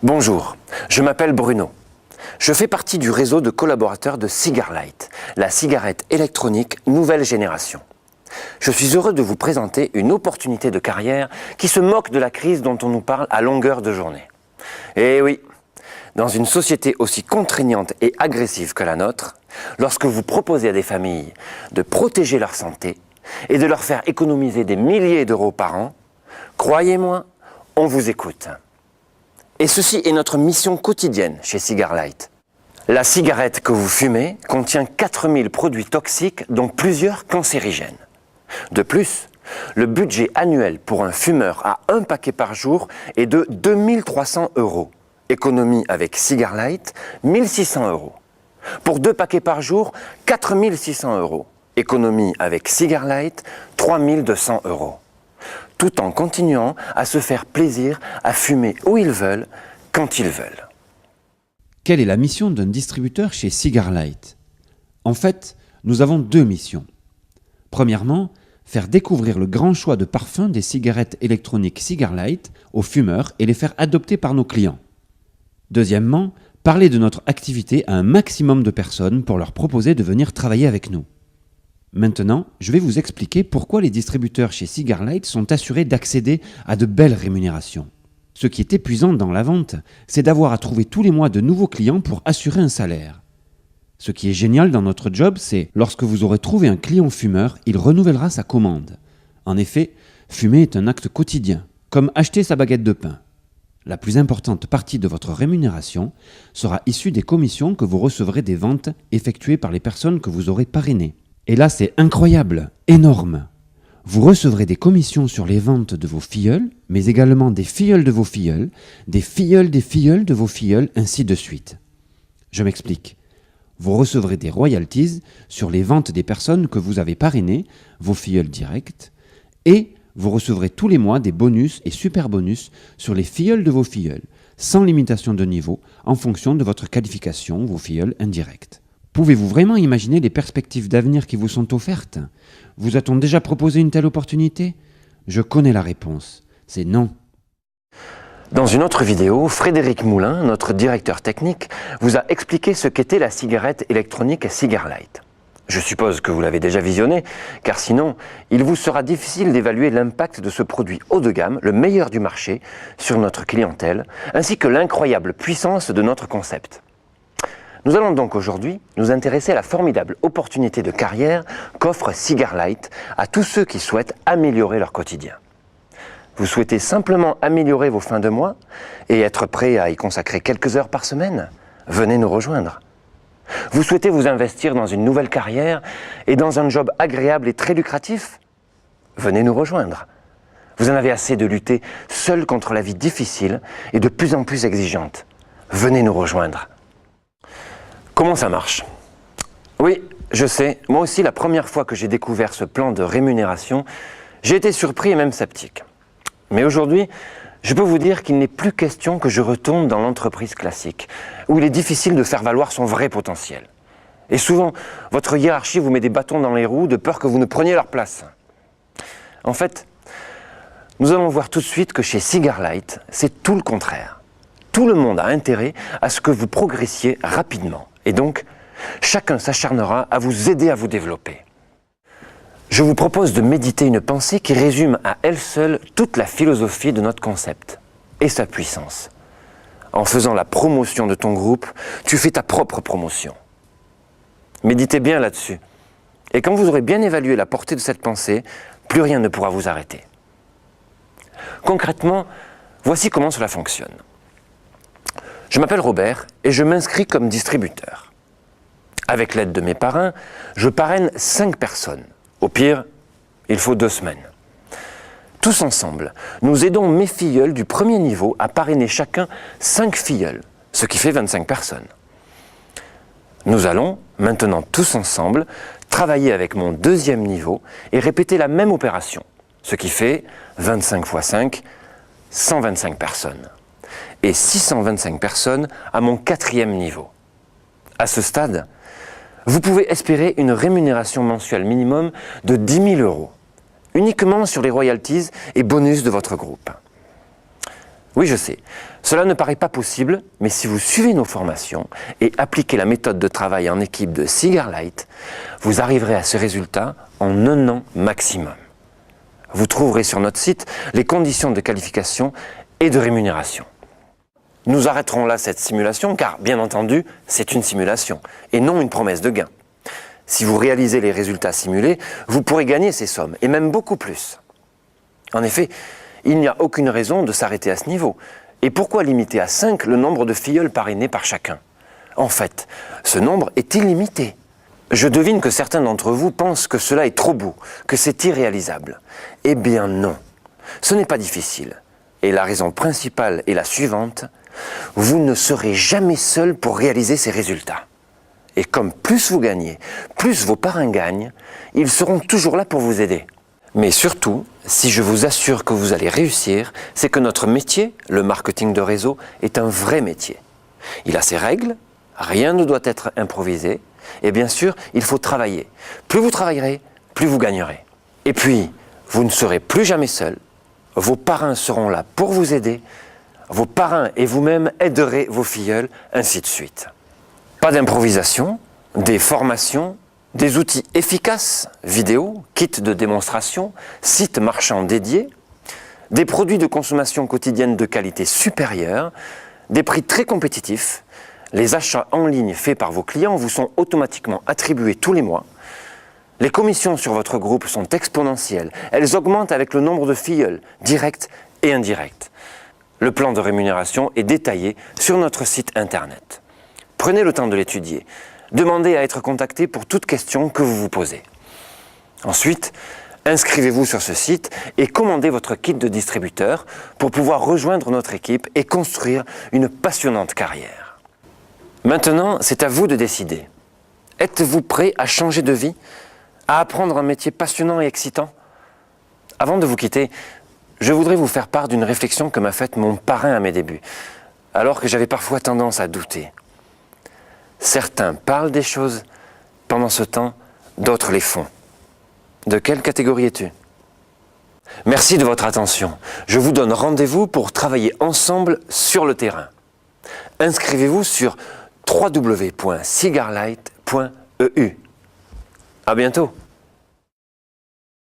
Bonjour, je m'appelle Bruno. Je fais partie du réseau de collaborateurs de Cigarlight, la cigarette électronique nouvelle génération. Je suis heureux de vous présenter une opportunité de carrière qui se moque de la crise dont on nous parle à longueur de journée. Et oui, dans une société aussi contraignante et agressive que la nôtre, lorsque vous proposez à des familles de protéger leur santé et de leur faire économiser des milliers d'euros par an, croyez-moi, on vous écoute. Et ceci est notre mission quotidienne chez Cigarlight. La cigarette que vous fumez contient 4000 produits toxiques, dont plusieurs cancérigènes. De plus, le budget annuel pour un fumeur à un paquet par jour est de 2300 €. Économie avec Cigarlight, 1600 €. Pour 2 paquets par jour, 4600 €. Économie avec Cigarlight, 3200 €. Tout en continuant à se faire plaisir à fumer où ils veulent, quand ils veulent. Quelle est la mission d'un distributeur chez Cigarlight? En fait, nous avons deux missions. Premièrement, faire découvrir le grand choix de parfums des cigarettes électroniques Cigarlight aux fumeurs et les faire adopter par nos clients. Deuxièmement, parler de notre activité à un maximum de personnes pour leur proposer de venir travailler avec nous. Maintenant, je vais vous expliquer pourquoi les distributeurs chez Cigarlight sont assurés d'accéder à de belles rémunérations. Ce qui est épuisant dans la vente, c'est d'avoir à trouver tous les mois de nouveaux clients pour assurer un salaire. Ce qui est génial dans notre job, c'est lorsque vous aurez trouvé un client fumeur, il renouvellera sa commande. En effet, fumer est un acte quotidien, comme acheter sa baguette de pain. La plus importante partie de votre rémunération sera issue des commissions que vous recevrez des ventes effectuées par les personnes que vous aurez parrainées. Et là, c'est incroyable, énorme. Vous recevrez des commissions sur les ventes de vos filleuls, mais également des filleuls de vos filleuls, des filleuls de vos filleuls, ainsi de suite. Je m'explique. Vous recevrez des royalties sur les ventes des personnes que vous avez parrainées, vos filleuls directs, et vous recevrez tous les mois des bonus et super bonus sur les filleuls de vos filleuls, sans limitation de niveau, en fonction de votre qualification, vos filleuls indirects. Pouvez-vous vraiment imaginer les perspectives d'avenir qui vous sont offertes? Vous a-t-on déjà proposé une telle opportunité? Je connais la réponse. C'est non. Dans une autre vidéo, Frédéric Moulin, notre directeur technique, vous a expliqué ce qu'était la cigarette électronique Cigarlight. Je suppose que vous l'avez déjà visionné, car sinon, il vous sera difficile d'évaluer l'impact de ce produit haut de gamme, le meilleur du marché, sur notre clientèle, ainsi que l'incroyable puissance de notre concept. Nous allons donc aujourd'hui nous intéresser à la formidable opportunité de carrière qu'offre Cigarlight à tous ceux qui souhaitent améliorer leur quotidien. Vous souhaitez simplement améliorer vos fins de mois et être prêt à y consacrer quelques heures par semaine? Venez nous rejoindre. Vous souhaitez vous investir dans une nouvelle carrière et dans un job agréable et très lucratif? Venez nous rejoindre. Vous en avez assez de lutter seul contre la vie difficile et de plus en plus exigeante. Venez nous rejoindre. Comment ça marche? Oui, je sais, moi aussi la première fois que j'ai découvert ce plan de rémunération, j'ai été surpris et même sceptique. Mais aujourd'hui, je peux vous dire qu'il n'est plus question que je retourne dans l'entreprise classique, où il est difficile de faire valoir son vrai potentiel. Et souvent, votre hiérarchie vous met des bâtons dans les roues de peur que vous ne preniez leur place. En fait, nous allons voir tout de suite que chez Cigarlight, c'est tout le contraire. Tout le monde a intérêt à ce que vous progressiez rapidement. Et donc, chacun s'acharnera à vous aider à vous développer. Je vous propose de méditer une pensée qui résume à elle seule toute la philosophie de notre concept et sa puissance. En faisant la promotion de ton groupe, tu fais ta propre promotion. Méditez bien là-dessus. Et quand vous aurez bien évalué la portée de cette pensée, plus rien ne pourra vous arrêter. Concrètement, voici comment cela fonctionne. Je m'appelle Robert et je m'inscris comme distributeur. Avec l'aide de mes parrains, je parraine 5 personnes. Au pire, il faut 2 semaines. Tous ensemble, nous aidons mes filleuls du premier niveau à parrainer chacun 5 filleuls, ce qui fait 25 personnes. Nous allons, maintenant tous ensemble, travailler avec mon deuxième niveau et répéter la même opération, ce qui fait 25 x 5, 125 personnes. Et 625 personnes à mon 4e niveau. À ce stade, vous pouvez espérer une rémunération mensuelle minimum de 10 000 €, uniquement sur les royalties et bonus de votre groupe. Oui, je sais, cela ne paraît pas possible, mais si vous suivez nos formations et appliquez la méthode de travail en équipe de Cigarlight, vous arriverez à ce résultat en 1 an maximum. Vous trouverez sur notre site les conditions de qualification et de rémunération. Nous arrêterons là cette simulation car, bien entendu, c'est une simulation et non une promesse de gain. Si vous réalisez les résultats simulés, vous pourrez gagner ces sommes et même beaucoup plus. En effet, il n'y a aucune raison de s'arrêter à ce niveau. Et pourquoi limiter à 5 le nombre de filleuls parrainés par chacun? En fait, ce nombre est illimité. Je devine que certains d'entre vous pensent que cela est trop beau, que c'est irréalisable. Eh bien non, ce n'est pas difficile. Et la raison principale est la suivante, vous ne serez jamais seul pour réaliser ces résultats. Et comme plus vous gagnez, plus vos parrains gagnent, ils seront toujours là pour vous aider. Mais surtout, si je vous assure que vous allez réussir, c'est que notre métier, le marketing de réseau, est un vrai métier. Il a ses règles, rien ne doit être improvisé, et bien sûr, il faut travailler. Plus vous travaillerez, plus vous gagnerez. Et puis, vous ne serez plus jamais seul, vos parrains seront là pour vous aider, vos parrains et vous-même aiderez vos filleuls, ainsi de suite. Pas d'improvisation, des formations, des outils efficaces, vidéos, kits de démonstration, sites marchands dédiés, des produits de consommation quotidienne de qualité supérieure, des prix très compétitifs, les achats en ligne faits par vos clients vous sont automatiquement attribués tous les mois. Les commissions sur votre groupe sont exponentielles. Elles augmentent avec le nombre de filleuls, directs et indirects. Le plan de rémunération est détaillé sur notre site internet. Prenez le temps de l'étudier. Demandez à être contacté pour toute question que vous vous posez. Ensuite, inscrivez-vous sur ce site et commandez votre kit de distributeur pour pouvoir rejoindre notre équipe et construire une passionnante carrière. Maintenant, c'est à vous de décider. Êtes-vous prêt à changer de vie, à apprendre un métier passionnant et excitant? Avant de vous quitter, je voudrais vous faire part d'une réflexion que m'a faite mon parrain à mes débuts, alors que j'avais parfois tendance à douter. Certains parlent des choses, pendant ce temps, d'autres les font. De quelle catégorie es-tu? Merci de votre attention. Je vous donne rendez-vous pour travailler ensemble sur le terrain. Inscrivez-vous sur www.cigarlight.eu. À bientôt.